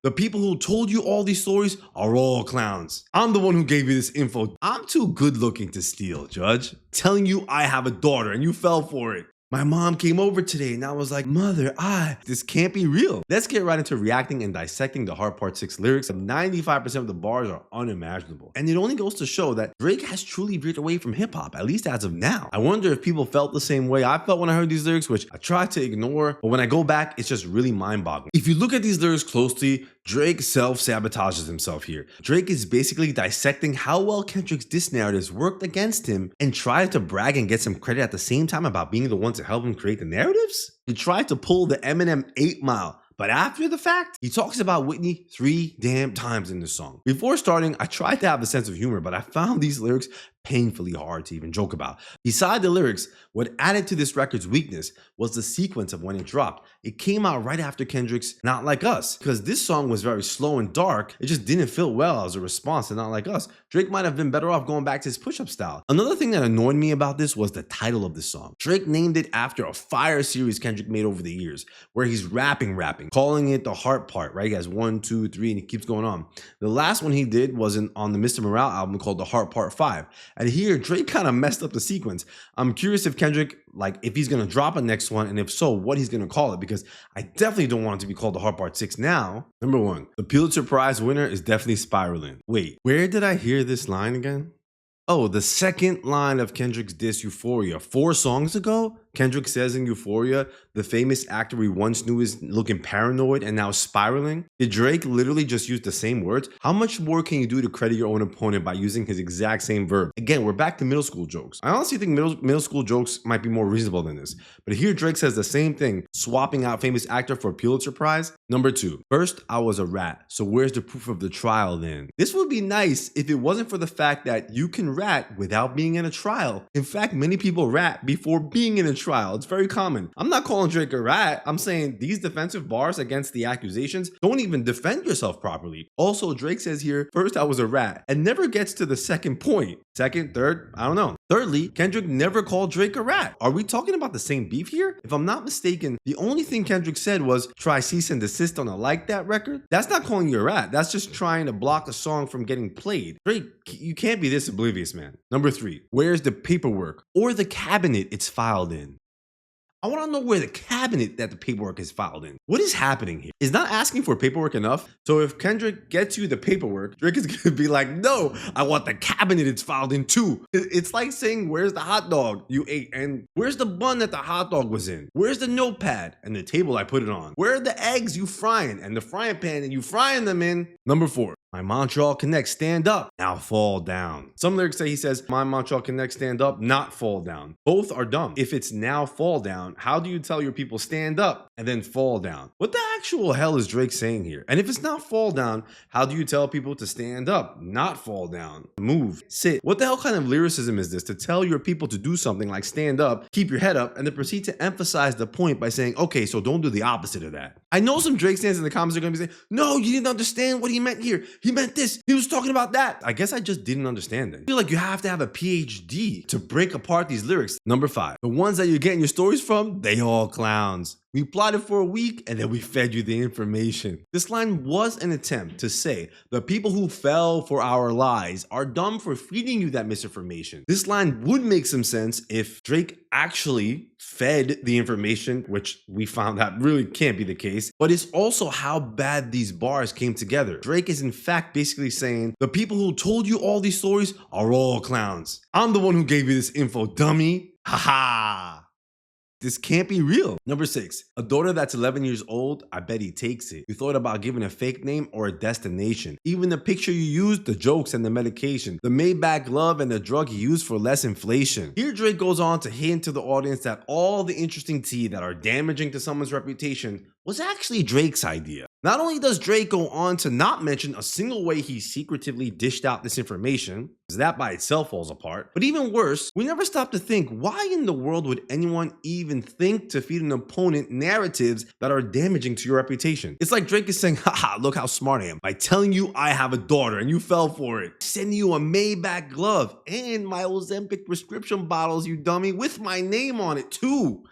The people who told you all these stories are all clowns. I'm the one who gave you this info. I'm too good looking to steal, Judge. Telling you I have a daughter and you fell for it. My mom came over today and I was like, Mother, this can't be real. Let's get right into reacting and dissecting the Heart Part 6 lyrics. 95% of the bars are unimaginable. And it only goes to show that Drake has truly veered away from hip hop, at least as of now. I wonder if people felt the same way I felt when I heard these lyrics, which I tried to ignore, but when I go back, it's just really mind-boggling. If you look at these lyrics closely, Drake self-sabotages himself here. Drake is basically dissecting how well Kendrick's diss narratives worked against him and tried to brag and get some credit at the same time about being the one to help him create the narratives. He tried to pull the Eminem 8 Mile, but after the fact, he talks about Whitney 3 damn times in the song. Before starting, I tried to have a sense of humor, but I found these lyrics painfully hard to even joke about. Beside the lyrics, what added to this record's weakness was the sequence of when it dropped. It came out right after Kendrick's Not Like Us. Because this song was very slow and dark, it just didn't feel well as a response to Not Like Us. Drake might have been better off going back to his push-up style. Another thing that annoyed me about this was the title of the song. Drake named it after a fire series Kendrick made over the years, where he's rapping, calling it the Heart Part, right? He has 1, 2, 3, and it keeps going on. The last one he did was on the Mr. Morale album called the Heart Part 5. And here, Drake kind of messed up the sequence. I'm curious if Kendrick, if he's going to drop a next one, and if so, what he's going to call it, because I definitely don't want it to be called the Heart Part 6 now. Number 1, the Pulitzer Prize winner is definitely spiralin. Wait, where did I hear this line again? Oh, the second line of Kendrick's diss Euphoria. 4 songs ago, Kendrick says in Euphoria, the famous actor we once knew is looking paranoid and now spiraling. Did Drake literally just use the same words? How much more can you do to credit your own opponent by using his exact same verb? Again, we're back to middle school jokes. I honestly think middle school jokes might be more reasonable than this. But here Drake says the same thing, swapping out famous actor for Pulitzer Prize. Number 2, first I was a rat, so where's the proof of the trial then? This would be nice if it wasn't for the fact that you can rat without being in a trial. In fact, many people rat before being in a trial. It's very common. I'm not calling Drake a rat. I'm saying these defensive bars against the accusations don't even defend yourself properly. Also, Drake says here, first I was a rat, and never gets to the second point. Second, third, I don't know. Thirdly, Kendrick never called Drake a rat. Are we talking about the same beef here? If I'm not mistaken, the only thing Kendrick said was try cease and desist on a Like That record. That's not calling you a rat. That's just trying to block a song from getting played. Drake, you can't be this oblivious, man. Number 3, where's the paperwork or the cabinet it's filed in? I want to know where the cabinet that the paperwork is filed in. What is happening here? Is not asking for paperwork enough? So if Kendrick gets you the paperwork, Drake is going to be like, no, I want the cabinet it's filed in too. It's like saying, where's the hot dog you ate? And where's the bun that the hot dog was in? Where's the notepad and the table I put it on? Where are the eggs you frying and the frying pan and you frying them in? Number 4, my Montreal Connect, stand up, now fall down. Some lyrics say he says, my Montreal Connect, stand up, not fall down. Both are dumb. If it's now fall down, how do you tell your people stand up and then fall down? What the actual hell is Drake saying here? And if it's not fall down, how do you tell people to stand up, not fall down, move, sit? What the hell kind of lyricism is this to tell your people to do something like stand up, keep your head up, and then proceed to emphasize the point by saying, okay, so don't do the opposite of that. I know some Drake fans in the comments are going to be saying, no, you didn't understand what he meant here. He meant this. He was talking about that. I guess I just didn't understand it. I feel like you have to have a PhD to break apart these lyrics. Number 5, the ones that you're getting your stories from, they all clowns. We plotted for a week and then we fed you the information. This line was an attempt to say the people who fell for our lies are dumb for feeding you that misinformation. This line would make some sense if Drake actually fed the information, which we found out really can't be the case, but it's also how bad these bars came together. Drake is in fact basically saying the people who told you all these stories are all clowns. I'm the one who gave you this info, dummy. Haha. This can't be real. Number 6, a daughter that's 11 years old, I bet he takes it. You thought about giving a fake name or a destination. Even the picture you used, the jokes and the medication, the Maybach glove and the drug you used for less inflation. Here Drake goes on to hint to the audience that all the interesting tea that are damaging to someone's reputation was actually Drake's idea. Not only does Drake go on to not mention a single way he secretively dished out this information, because that by itself falls apart, but even worse, we never stop to think, why in the world would anyone even think to feed an opponent narratives that are damaging to your reputation? It's like Drake is saying, haha, look how smart I am by telling you I have a daughter and you fell for it. Sending you a Maybach glove and my Ozempic prescription bottles, you dummy, with my name on it too.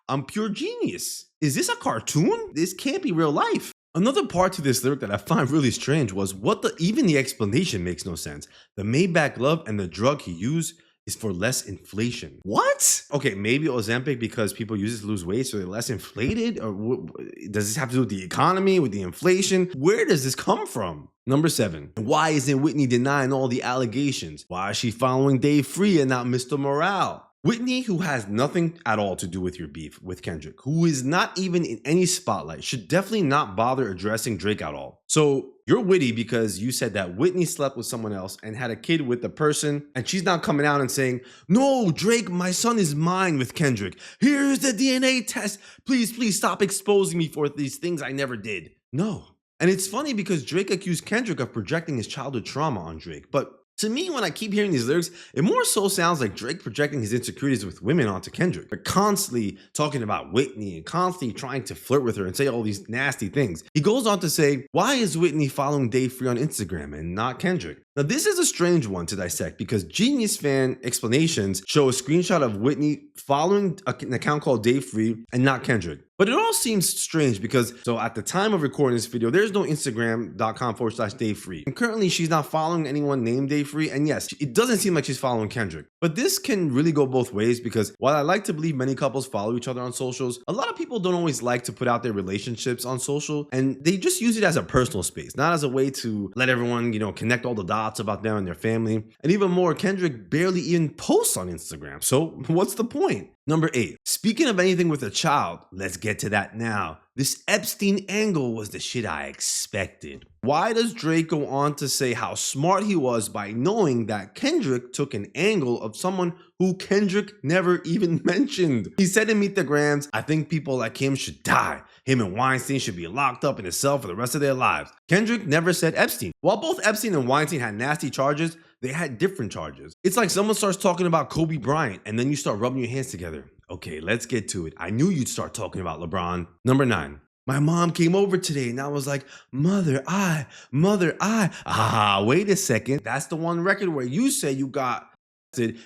I'm pure genius. Is this a cartoon? This can't be real life. Another part to this lyric that I find really strange was even the explanation makes no sense. The Maybach glove and the drug he used is for less inflation. What? Okay, maybe Ozempic because people use it to lose weight, so they're less inflated? Or does this have to do with the economy, with the inflation? Where does this come from? Number 7. Why isn't Whitney denying all the allegations? Why is she following Dave Free and not Mr. Morale? Whitney, who has nothing at all to do with your beef with Kendrick, who is not even in any spotlight, should definitely not bother addressing Drake at all. So you're witty because you said that Whitney slept with someone else and had a kid with the person, and she's not coming out and saying, "No, Drake, my son is mine with Kendrick. Here's the DNA test. Please stop exposing me for these things I never did." No. And it's funny because Drake accused Kendrick of projecting his childhood trauma on Drake, but to me, when I keep hearing these lyrics, it more so sounds like Drake projecting his insecurities with women onto Kendrick. But constantly talking about Whitney and constantly trying to flirt with her and say all these nasty things. He goes on to say, why is Whitney following Dave Free on Instagram and not Kendrick? Now, this is a strange one to dissect because Genius Fan explanations show a screenshot of Whitney following an account called Dave Free and not Kendrick. But it all seems strange because, so at the time of recording this video, there's no Instagram.com/Dave Free. And currently, she's not following anyone named Dave Free. And yes, it doesn't seem like she's following Kendrick. But this can really go both ways because while I like to believe many couples follow each other on socials, a lot of people don't always like to put out their relationships on social. And they just use it as a personal space, not as a way to let everyone, connect all the dots about them and their family. And even more, Kendrick barely even posts on Instagram. So what's the point? Number 8, speaking of anything with a child, let's get to that now. This Epstein angle was the shit I expected. Why does Drake go on to say how smart he was by knowing that Kendrick took an angle of someone who Kendrick never even mentioned? He said in Meet the Grams, I think people like him should die. Him and Weinstein should be locked up in a cell for the rest of their lives. Kendrick never said Epstein. While both Epstein and Weinstein had nasty charges, they had different charges. It's like someone starts talking about Kobe Bryant and then you start rubbing your hands together. Okay, let's get to it. I knew you'd start talking about LeBron. Number 9. My mom came over today and I was like, mother, I. Wait a second. That's the one record where you say you got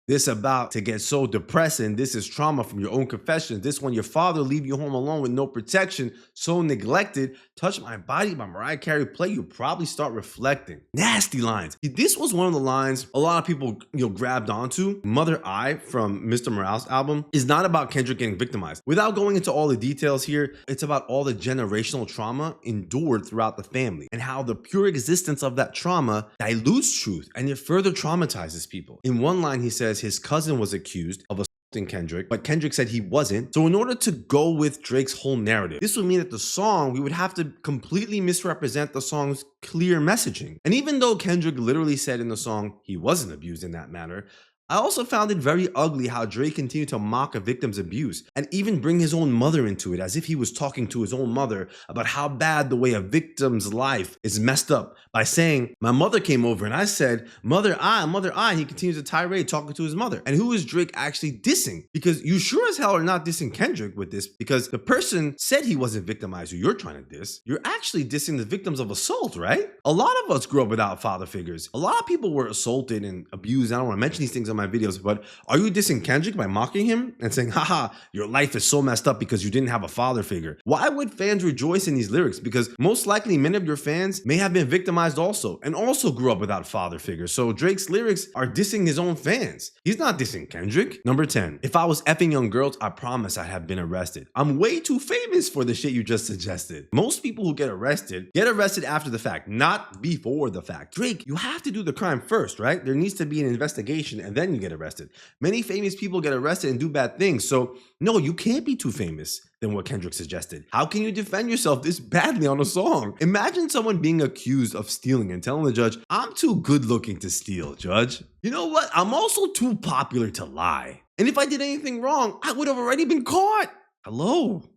this about to get so depressing. This is trauma from your own confessions. This one, your father leave you home alone with no protection, so neglected. Touch My Body by Mariah Carey play, you probably start reflecting. Nasty lines. This was one of the lines a lot of people grabbed onto. Mother I from Mr. Morale's album is not about Kendrick getting victimized. Without going into all the details here, it's about all the generational trauma endured throughout the family and how the pure existence of that trauma dilutes truth and it further traumatizes people. In one line, he says his cousin was accused of assaulting Kendrick, but Kendrick said he wasn't. So in order to go with Drake's whole narrative, this would mean that the song, we would have to completely misrepresent the song's clear messaging. And even though Kendrick literally said in the song he wasn't abused in that manner, I also found it very ugly how Drake continued to mock a victim's abuse and even bring his own mother into it as if he was talking to his own mother about how bad the way a victim's life is messed up by saying, my mother came over and I said, mother I, he continues to tirade talking to his mother. And who is Drake actually dissing? Because you sure as hell are not dissing Kendrick with this because the person said he wasn't victimized who you're trying to diss. You're actually dissing the victims of assault, right? A lot of us grew up without father figures. A lot of people were assaulted and abused. I don't want to mention these things on my videos, but are you dissing Kendrick by mocking him and saying, haha, your life is so messed up because you didn't have a father figure? Why would fans rejoice in these lyrics? Because most likely many of your fans may have been victimized also and also grew up without father figures. So Drake's lyrics are dissing his own fans. He's not dissing Kendrick. Number 10, if I was effing young girls, I promise I'd have been arrested. I'm way too famous for the shit you just suggested. Most people who get arrested after the fact, not before the fact. Drake, you have to do the crime first, right? There needs to be an investigation and then you get arrested. Many famous people get arrested and do bad things. So no, you can't be too famous than what Kendrick suggested. How can you defend yourself this badly on a song? Imagine someone being accused of stealing and telling the judge, I'm too good looking to steal, judge. You know what? I'm also too popular to lie. And if I did anything wrong, I would have already been caught. Hello?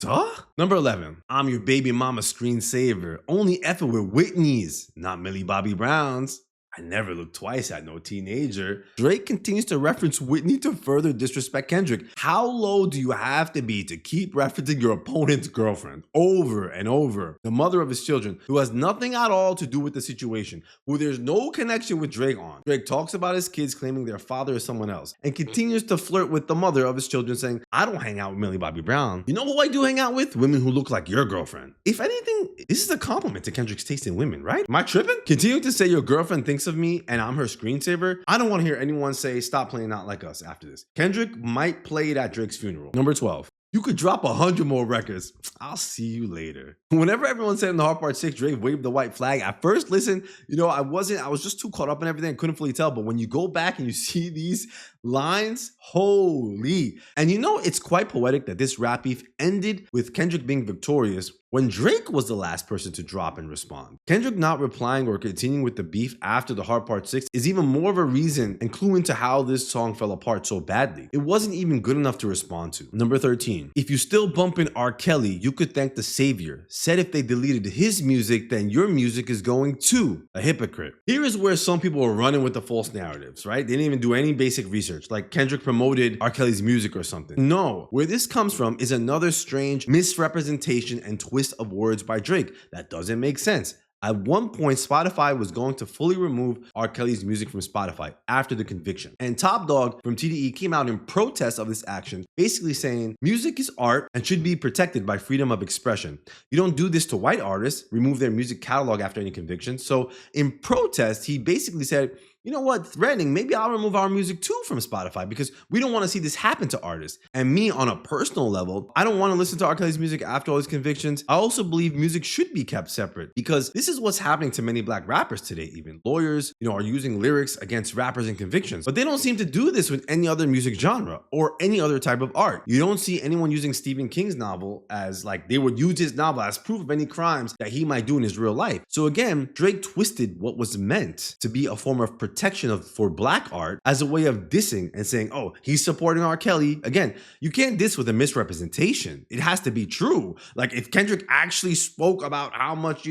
Duh? Number 11, I'm your baby mama screensaver. Only effing with Whitneys, not Millie Bobby Browns. I never looked twice at no teenager. Drake continues to reference Whitney to further disrespect Kendrick. How low do you have to be to keep referencing your opponent's girlfriend over and over? The mother of his children, who has nothing at all to do with the situation, who there's no connection with Drake on. Drake talks about his kids claiming their father is someone else and continues to flirt with the mother of his children, saying, I don't hang out with Millie Bobby Brown. You know who I do hang out with? Women who look like your girlfriend. If anything, this is a compliment to Kendrick's taste in women, right? Am I tripping? Continuing to say your girlfriend thinks of me and I'm her screensaver. I don't want to hear anyone say stop playing Not Like Us after this. Kendrick might play it at Drake's funeral. Number 12. You could drop 100 more records. I'll see you later. Whenever everyone said in the Hard Part 6, Drake waved the white flag, at first, listen, I was just too caught up in everything. I couldn't fully tell. But when you go back and you see these lines, holy. And it's quite poetic that this rap beef ended with Kendrick being victorious when Drake was the last person to drop and respond. Kendrick not replying or continuing with the beef after the Hard Part 6 is even more of a reason and clue into how this song fell apart so badly. It wasn't even good enough to respond to. Number 13. If you still bumping R. Kelly, you could thank the savior. Said if they deleted his music, then your music is going too. A hypocrite. Here is where some people are running with the false narratives, right? They didn't even do any basic research, like Kendrick promoted R. Kelly's music or something. No, where this comes from is another strange misrepresentation and twist of words by Drake that doesn't make sense. At one point, Spotify was going to fully remove R. Kelly's music from Spotify after the conviction. And Top Dog from TDE came out in protest of this action, basically saying music is art and should be protected by freedom of expression. You don't do this to white artists, remove their music catalog after any conviction. So in protest, he basically said, you know what, threatening, maybe I'll remove our music too from Spotify because we don't want to see this happen to artists. And me, on a personal level, I don't want to listen to R. Kelly's music after all his convictions. I also believe music should be kept separate because this is what's happening to many black rappers today. Even lawyers, are using lyrics against rappers and convictions, but they don't seem to do this with any other music genre or any other type of art. You don't see anyone using Stephen King's novel as they would use his novel as proof of any crimes that he might do in his real life. So again, Drake twisted what was meant to be a form of protection for black art as a way of dissing and saying, oh, he's supporting R. Kelly. Again, you can't diss with a misrepresentation. It has to be true. Like if Kendrick actually spoke about how much,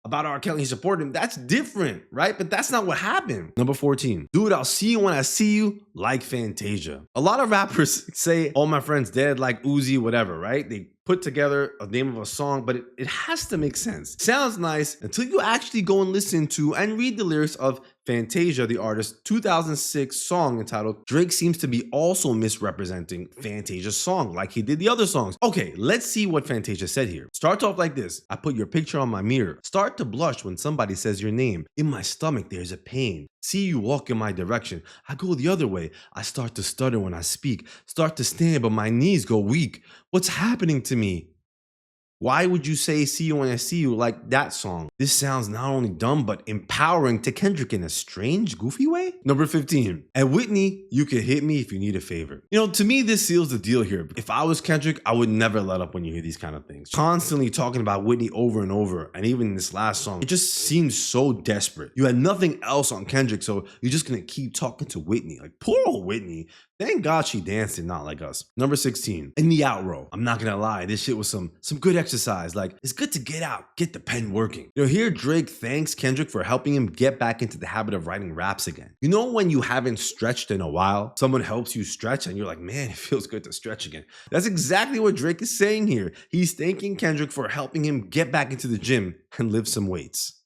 about R. Kelly, he supported him, that's different, right? But that's not what happened. Number 14. Dude, I'll see you when I see you, like Fantasia. A lot of rappers say, all my friends dead, like Uzi, whatever, right? They put together a name of a song, but it has to make sense. Sounds nice until you actually go and listen to and read the lyrics of Fantasia, the artist's 2006 song entitled Drake Seems to Be Also Misrepresenting Fantasia's Song like he did the other songs. Okay, let's see what Fantasia said here. Starts off like this. I put your picture on my mirror. Start to blush when somebody says your name. In my stomach, there's a pain. See you walk in my direction. I go the other way. I start to stutter when I speak. Start to stand, but my knees go weak. What's happening to me? Why would you say see you when I see you like that song? This sounds not only dumb, but empowering to Kendrick in a strange, goofy way. Number 15. And Whitney, you can hit me if you need a favor. To me, this seals the deal here. If I was Kendrick, I would never let up when you hear these kind of things. Constantly talking about Whitney over and over. And even in this last song, it just seems so desperate. You had nothing else on Kendrick, so you're just gonna keep talking to Whitney. Like, poor old Whitney. Thank God she danced and Not Like Us. Number 16. In the outro, I'm not gonna lie, this shit was some good exercise. Like, it's good to get out, get the pen working. Here Drake thanks Kendrick for helping him get back into the habit of writing raps again. When you haven't stretched in a while, someone helps you stretch and you're like, man, it feels good to stretch again. That's exactly what Drake is saying here. He's thanking Kendrick for helping him get back into the gym and lift some weights.